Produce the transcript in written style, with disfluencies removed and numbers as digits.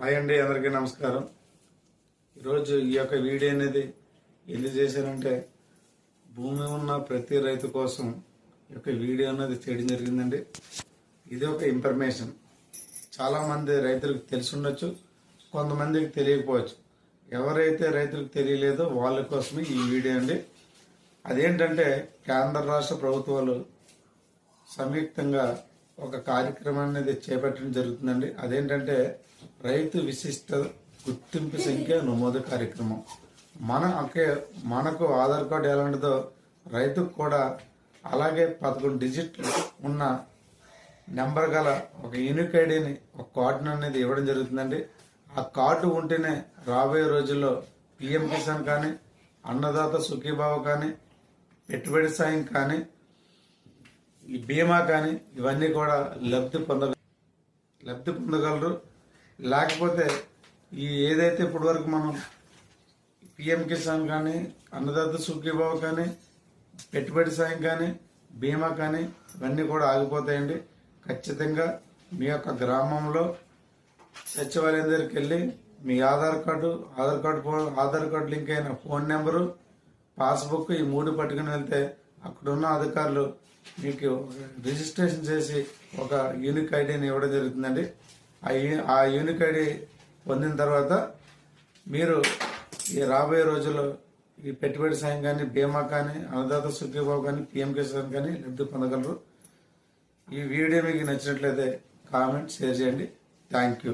Hi అండి, అందరికీ నమస్కారం. ఈరోజు ఈ యొక్క వీడియో అనేది ఎందుకు చేశానంటే భూమి ఉన్న ప్రతి రైతు కోసం ఈ యొక్క వీడియో అనేది చేయడం జరిగిందండి. ఇది ఒక ఇన్ఫర్మేషన్. చాలామంది రైతులకు తెలిసి ఉండొచ్చు, కొంతమందికి తెలియకపోవచ్చు. ఎవరైతే రైతులకు తెలియలేదో వాళ్ళ కోసమే ఈ వీడియో అండి. అదేంటంటే కేంద్ర రాష్ట్ర ప్రభుత్వాలు సంయుక్తంగా ఒక కార్యక్రమాన్ని అనేది చేపట్టడం జరుగుతుందండి. అదేంటంటే రైతు విశిష్ట గుర్తింపు సంఖ్య నమోదు కార్యక్రమం. మనకు ఆధార్ కార్డు ఎలాంటిదో రైతుకు కూడా అలాగే 11 డిజిట్లు ఉన్న నెంబర్ గల ఒక యూనిక్ ఐడిని, ఒక కార్డును అనేది ఇవ్వడం జరుగుతుందండి. ఆ కార్డు ఉంటేనే రాబోయే రోజుల్లో పిఎం కిసాన్ కానీ, అన్నదాత సుఖీభావ కానీ, పెట్టుబడి సాయం కానీ, ఈ బీమా కానీ ఇవన్నీ కూడా లబ్ధి పొందగలరు. లేకపోతే ఈ ఏదైతే ఇప్పటి వరకు మనం పిఎం కిసాన్ కానీ, అన్నదాత సుఖీభావ కానీ, పెట్టుబడి సాయం కానీ, బీమా కానీ ఇవన్నీ కూడా ఆగిపోతాయండి. ఖచ్చితంగా మీ యొక్క గ్రామంలో సచివాలయం దగ్గరికి వెళ్ళి మీ ఆధార్ కార్డు లింక్ అయిన ఫోన్ నెంబరు, పాస్బుక్ ఈ 3 పట్టుకుని వెళ్తే అక్కడున్న అధికారులు మీకు రిజిస్ట్రేషన్ చేసి ఒక యూనిక్ ఐడిని ఇవ్వడం జరుగుతుందండి. ఆ యూనిక్ ఐడి పొందిన తర్వాత మీరు ఈ రాబోయే రోజుల్లో ఈ పెట్టుబడి సాయం కానీ, బీమా కానీ, అన్నదాత సుఖీభావ కానీ, పిఎం కిసాన్ కానీ లబ్ధి పొందగలరు. ఈ వీడియో మీకు నచ్చినట్లయితే కామెంట్, షేర్ చేయండి. Thank you.